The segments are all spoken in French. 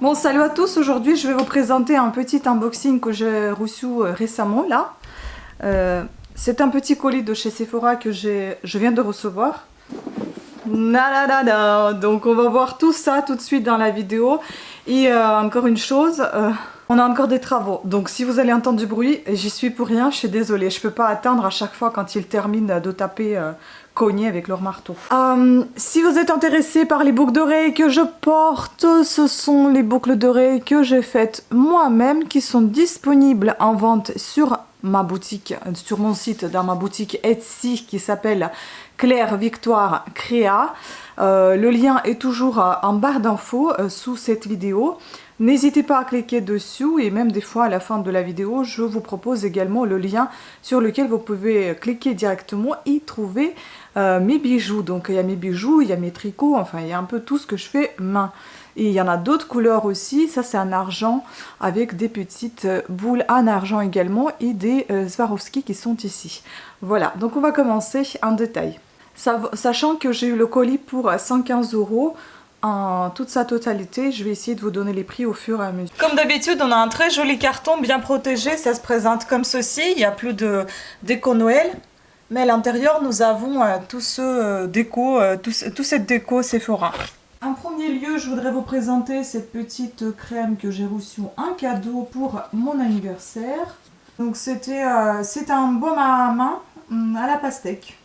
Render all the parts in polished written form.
Bon, salut à tous, aujourd'hui je vais vous présenter un petit unboxing que j'ai reçu récemment là. C'est un petit colis de chez Sephora que je viens de recevoir. Donc on va voir tout ça tout de suite dans la vidéo. Et encore une chose, on a encore des travaux. Donc si vous allez entendre du bruit, j'y suis pour rien, je suis désolée. Je peux pas attendre à chaque fois quand ils terminent de taper, cogner avec leur marteau. Si vous êtes intéressé par les boucles d'oreilles que je porte, ce sont les boucles d'oreilles que j'ai faites moi-même, qui sont disponibles en vente sur ma boutique, sur mon site, dans ma boutique Etsy qui s'appelle Claire Victoire Créa. Le lien est toujours en barre d'infos sous cette vidéo. N'hésitez pas à cliquer dessus et même des fois à la fin de la vidéo, je vous propose également le lien sur lequel vous pouvez cliquer directement et trouver mes bijoux. Donc il y a mes bijoux, il y a mes tricots, enfin il y a un peu tout ce que je fais main. Et il y en a d'autres couleurs aussi, ça c'est en argent avec des petites boules en argent également et des Swarovski qui sont ici. Voilà, donc on va commencer en détail. Sachant que j'ai eu le colis pour 115 € en toute sa totalité, je vais essayer de vous donner les prix au fur et à mesure. Comme d'habitude, on a un très joli carton bien protégé, ça se présente comme ceci, il n'y a plus de déco Noël. Mais à l'intérieur, nous avons tout cette déco Sephora. En premier lieu, je voudrais vous présenter cette petite crème que j'ai reçue en cadeau pour mon anniversaire. Donc c'est un baume à main à la pastèque.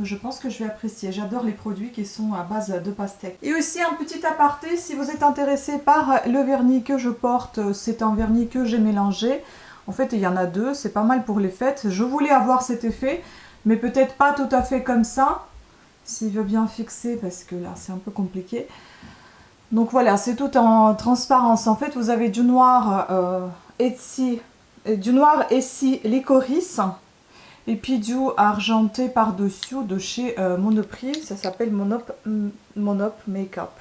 Je pense que je vais apprécier. J'adore les produits qui sont à base de pastèque. Et aussi un petit aparté, si vous êtes intéressé par le vernis que je porte, c'est un vernis que j'ai mélangé. En fait, il y en a deux, c'est pas mal pour les fêtes. Je voulais avoir cet effet, mais peut-être pas tout à fait comme ça. S'il veut bien fixer, parce que là, c'est un peu compliqué. Donc voilà, c'est tout en transparence. En fait, vous avez du noir Etsy licorice. Et puis du argenté par-dessus de chez Monoprix, ça s'appelle Monop Makeup.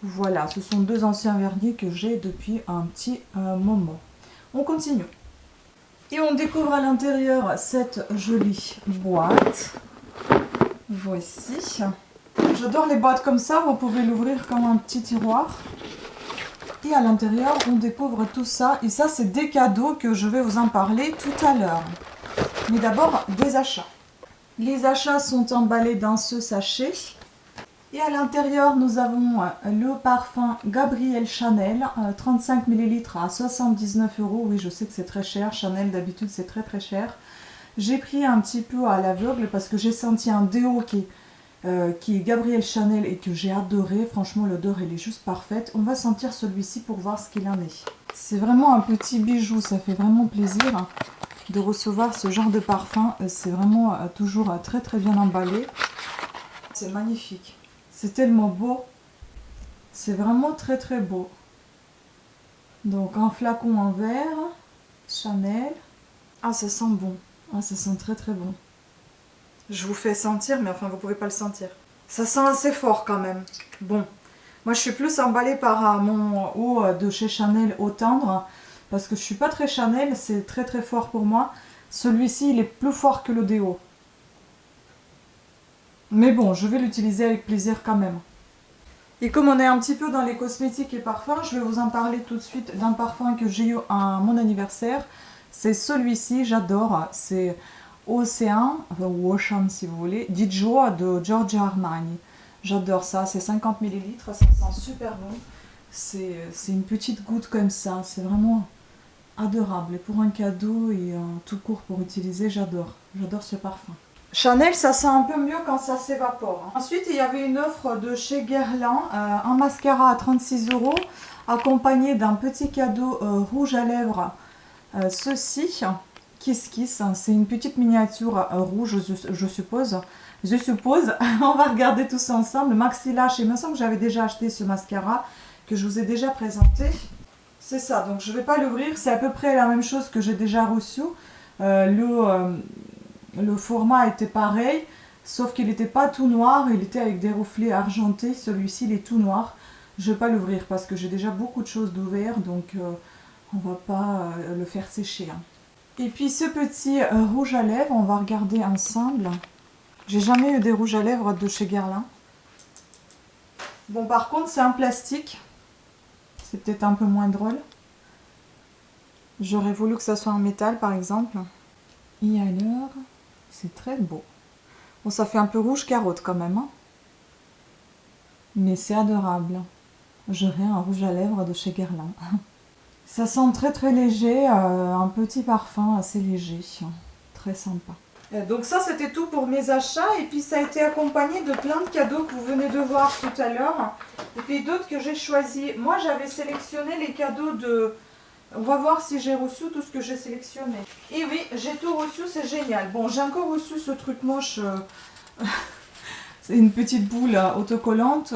Voilà, ce sont deux anciens vernis que j'ai depuis un petit moment. On continue. Et on découvre à l'intérieur cette jolie boîte. Voici. J'adore les boîtes comme ça, vous pouvez l'ouvrir comme un petit tiroir. Et à l'intérieur, on découvre tout ça. Et ça, c'est des cadeaux que je vais vous en parler tout à l'heure. Mais d'abord, des achats. Les achats sont emballés dans ce sachet. Et à l'intérieur, nous avons le parfum Gabrielle Chanel, 35 ml à 79 €. Oui, je sais que c'est très cher. Chanel, d'habitude, c'est très très cher. J'ai pris un petit peu à l'aveugle parce que j'ai senti un déo qui est Gabrielle Chanel et que j'ai adoré. Franchement, l'odeur, elle est juste parfaite. On va sentir celui-ci pour voir ce qu'il en est. C'est vraiment un petit bijou, ça fait vraiment plaisir de recevoir ce genre de parfum. C'est vraiment toujours très très bien emballé. C'est magnifique. C'est tellement beau. C'est vraiment très très beau. Donc un flacon en verre. Chanel. Ah, ça sent bon. Ah, ça sent très très bon. Je vous fais sentir, mais enfin vous pouvez pas le sentir. Ça sent assez fort quand même. Bon. Moi je suis plus emballée par mon eau de chez Chanel eau tendre. Parce que je suis pas très Chanel, c'est très très fort pour moi. Celui-ci, il est plus fort que le déo. Mais bon, je vais l'utiliser avec plaisir quand même. Et comme on est un petit peu dans les cosmétiques et parfums, je vais vous en parler tout de suite d'un parfum que j'ai eu à mon anniversaire. C'est celui-ci, j'adore. C'est Océan, ou Ocean si vous voulez, Dijo de Giorgio Armani. J'adore ça, c'est 50 ml, ça sent super bon. C'est une petite goutte comme ça, c'est vraiment adorable. Et pour un cadeau et tout court pour utiliser, j'adore. J'adore ce parfum. Chanel, ça sent un peu mieux quand ça s'évapore. Ensuite, il y avait une offre de chez Guerlain, un mascara à 36 €, accompagné d'un petit cadeau rouge à lèvres. Ceci, Kiss Kiss, c'est une petite miniature rouge, je suppose. On va regarder tout ça ensemble. Maxi Lash, il me semble que j'avais déjà acheté ce mascara, que je vous ai déjà présenté. C'est ça, donc je ne vais pas l'ouvrir, c'est à peu près la même chose que j'ai déjà reçu. Le format était pareil, sauf qu'il n'était pas tout noir, il était avec des reflets argentés. Celui-ci, il est tout noir. Je ne vais pas l'ouvrir parce que j'ai déjà beaucoup de choses d'ouvert, donc on ne va pas le faire sécher. Hein. Et puis ce petit rouge à lèvres, on va regarder ensemble. J'ai jamais eu des rouges à lèvres de chez Guerlain. Bon, par contre, c'est un plastique. C'est peut-être un peu moins drôle. J'aurais voulu que ça soit en métal par exemple. Et alors, c'est très beau. Bon, ça fait un peu rouge carotte quand même. Hein. Mais c'est adorable. J'aurais un rouge à lèvres de chez Guerlain. Ça sent très très léger, un petit parfum assez léger. Très sympa. Donc ça c'était tout pour mes achats et puis ça a été accompagné de plein de cadeaux que vous venez de voir tout à l'heure et puis d'autres que j'ai choisis. Moi j'avais sélectionné les cadeaux de... On va voir si j'ai reçu tout ce que j'ai sélectionné. Et oui, j'ai tout reçu, c'est génial. Bon, j'ai encore reçu ce truc moche, c'est une petite boule autocollante,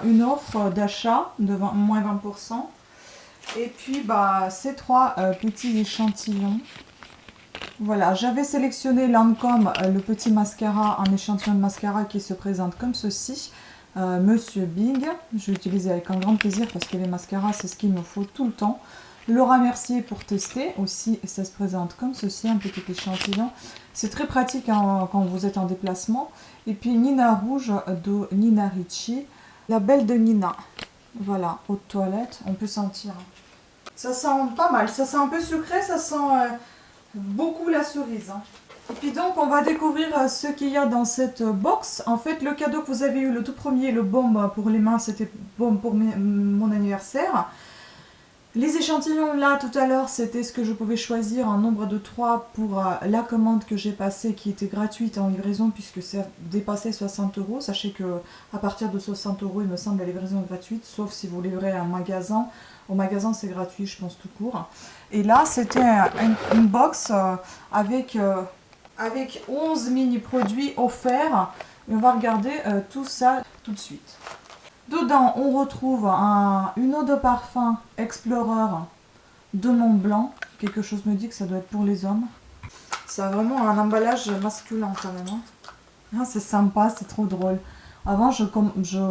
une offre d'achat de moins 20%. Et puis bah, ces trois petits échantillons. Voilà, j'avais sélectionné Lancôme, le petit mascara, un échantillon de mascara qui se présente comme ceci. Monsieur Big, je l'ai utilisé avec un grand plaisir parce que les mascaras, c'est ce qu'il me faut tout le temps. Laura Mercier pour tester aussi, ça se présente comme ceci, un petit échantillon. C'est très pratique hein, quand vous êtes en déplacement. Et puis Nina Rouge de Nina Ricci, la belle de Nina. Voilà, eau de toilette, on peut sentir. Ça sent pas mal, ça sent un peu sucré, ça sent... beaucoup la cerise. Hein. Et puis donc on va découvrir ce qu'il y a dans cette box. En fait le cadeau que vous avez eu le tout premier, le baume pour les mains, c'était baume pour mon anniversaire. Les échantillons là tout à l'heure c'était ce que je pouvais choisir en nombre de 3 pour la commande que j'ai passée qui était gratuite en livraison puisque ça dépassait 60 €. Sachez que à partir de 60 € il me semble la livraison est gratuite sauf si vous livrez à un magasin. Au magasin c'est gratuit je pense tout court. Et là c'était une box avec 11 mini produits offerts. Et on va regarder tout ça tout de suite. Dedans, on retrouve une eau de parfum Explorer de Montblanc. Quelque chose me dit que ça doit être pour les hommes. Ça a vraiment un emballage masculin quand même. Hein. Ah, c'est sympa, c'est trop drôle. Avant, je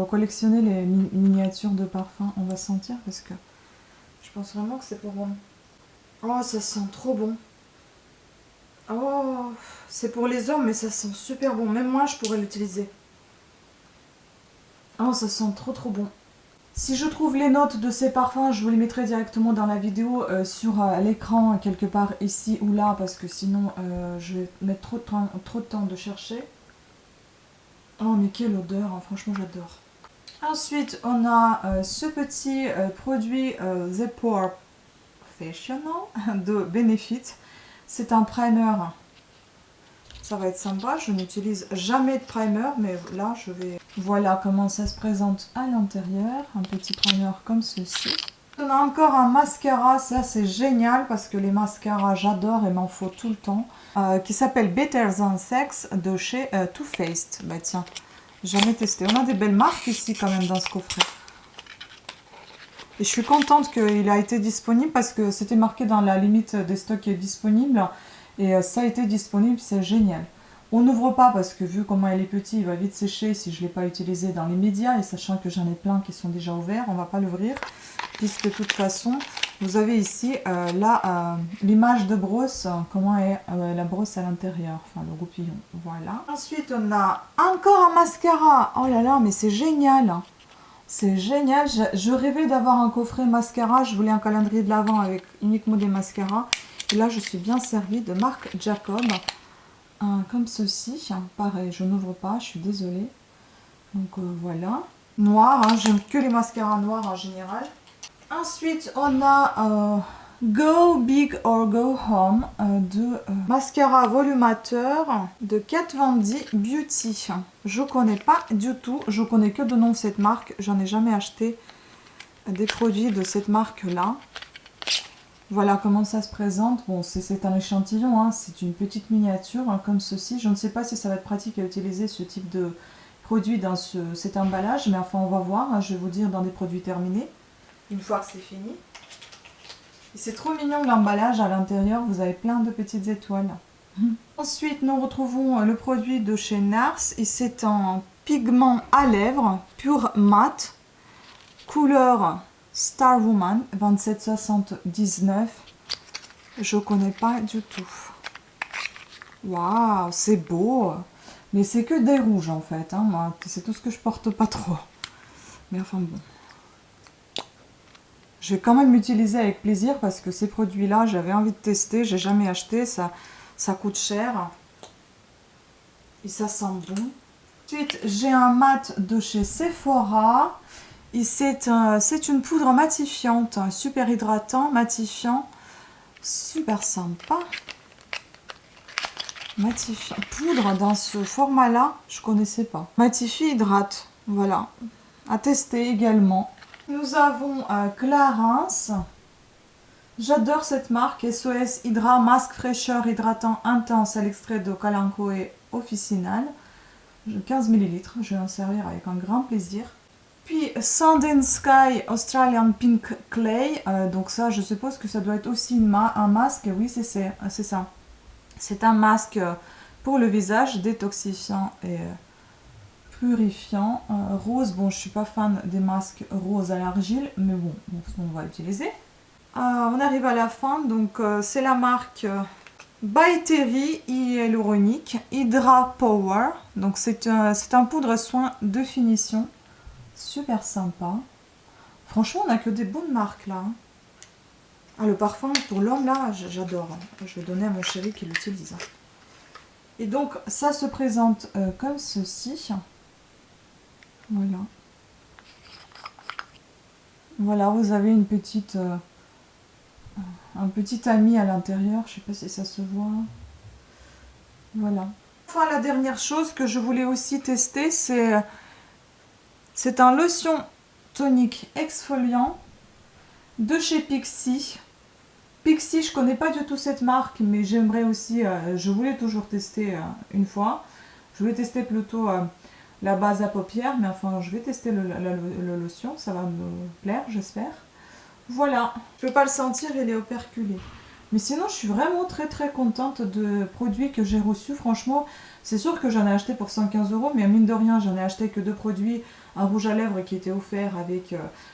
collectionnais les miniatures de parfum. On va sentir parce que je pense vraiment que c'est pour moi. Oh, ça sent trop bon. Oh, c'est pour les hommes, mais ça sent super bon. Même moi, je pourrais l'utiliser. Oh, ça sent trop trop bon. Si je trouve les notes de ces parfums, je vous les mettrai directement dans la vidéo sur l'écran, quelque part ici ou là, parce que sinon je vais mettre trop de temps de chercher. Oh, mais quelle odeur, hein, franchement j'adore. Ensuite, on a ce petit produit The Pore Professional de Benefit. C'est un primer. Ça va être sympa, je n'utilise jamais de primer, mais là je vais... Voilà comment ça se présente à l'intérieur, un petit primer comme ceci. On a encore un mascara, ça c'est génial parce que les mascaras j'adore et m'en faut tout le temps, qui s'appelle Better Than Sex de chez Too Faced. Bah tiens, jamais testé. On a des belles marques ici quand même dans ce coffret. Et je suis contente qu'il a été disponible parce que c'était marqué dans la limite des stocks disponibles. Et ça a été disponible, c'est génial. On n'ouvre pas parce que vu comment elle est petite, il va vite sécher si je ne l'ai pas utilisé dans les médias. Et sachant que j'en ai plein qui sont déjà ouverts, on ne va pas l'ouvrir. Puisque de toute façon, vous avez ici l'image de brosse, comment est la brosse à l'intérieur, enfin le goupillon. Voilà. Ensuite, on a encore un mascara. Oh là là, mais c'est génial. C'est génial. Je rêvais d'avoir un coffret mascara. Je voulais un calendrier de l'Avent avec uniquement des mascaras. Et là, je suis bien servie de Marc Jacob, comme ceci. Pareil, je n'ouvre pas, je suis désolée. Donc voilà. Noir, hein, j'aime que les mascaras noirs en général. Ensuite, on a Go Big or Go Home de mascara volumateur de Kat Von D Beauty. Je connais pas du tout, je connais que de nom cette marque. J'en ai jamais acheté des produits de cette marque-là. Voilà comment ça se présente. Bon, c'est un échantillon, hein. C'est une petite miniature hein, comme ceci. Je ne sais pas si ça va être pratique à utiliser ce type de produit dans cet emballage, mais enfin on va voir. Hein. Je vais vous dire dans des produits terminés, une fois que c'est fini. Et c'est trop mignon l'emballage à l'intérieur, vous avez plein de petites étoiles. Ensuite, nous retrouvons le produit de chez Nars et c'est un pigment à lèvres, pur mat, couleur Star Woman 2779. Je connais pas du tout. Waouh, c'est beau. Mais c'est que des rouges en fait. Hein. Moi, c'est tout ce que je porte pas trop. Mais enfin bon. Je vais quand même l'utiliser avec plaisir parce que ces produits-là, j'avais envie de tester. J'ai jamais acheté, ça coûte cher. Et ça sent bon. Ensuite, j'ai un mat de chez Sephora. Et c'est une poudre matifiante, super hydratant, matifiant. Super sympa. Matifiant. Poudre dans ce format-là, je connaissais pas. Matifie, hydrate. Voilà. À tester également. Nous avons Clarins. J'adore cette marque. SOS Hydra Masque fraîcheur hydratant intense à l'extrait de Kalanchoe officinal. 15 ml. Je vais en servir avec un grand plaisir. Puis Sand and Sky Australian Pink Clay. Donc ça, je suppose que ça doit être aussi un masque. Oui, c'est ça. C'est un masque pour le visage, détoxifiant et purifiant. Rose, bon, je suis pas fan des masques rose à l'argile, mais bon, on va utiliser. On arrive à la fin, donc c'est la marque By Terry Hyaluronique Hydra Power. Donc c'est un poudre soin de finition. Super sympa. Franchement, on n'a que des bonnes marques là. Ah, le parfum pour l'homme là, j'adore. Je vais donner à mon chéri qui l'utilise. Et donc, ça se présente comme ceci. Voilà. Voilà, vous avez une petite... un petit ami à l'intérieur. Je ne sais pas si ça se voit. Voilà. Enfin, la dernière chose que je voulais aussi tester, c'est un lotion tonique exfoliant de chez Pixi. Pixi, je connais pas du tout cette marque, mais j'aimerais aussi, je voulais toujours tester une fois. Je voulais tester plutôt la base à paupières, mais enfin je vais tester le lotion, ça va me plaire, j'espère. Voilà, je peux pas le sentir, il est operculé. Mais sinon, je suis vraiment très contente de produits que j'ai reçus. Franchement, c'est sûr que j'en ai acheté pour 115 €, mais mine de rien, j'en ai acheté que 2 produits. Un rouge à lèvres qui était offert avec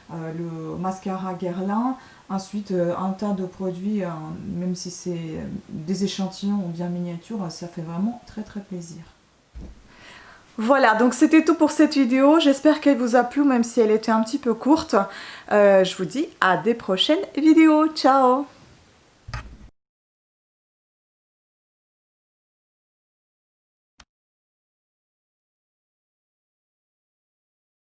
le mascara Guerlain. Ensuite, un tas de produits, même si c'est des échantillons ou bien miniatures, ça fait vraiment très plaisir. Voilà, donc c'était tout pour cette vidéo. J'espère qu'elle vous a plu, même si elle était un petit peu courte. Je vous dis à des prochaines vidéos. Ciao!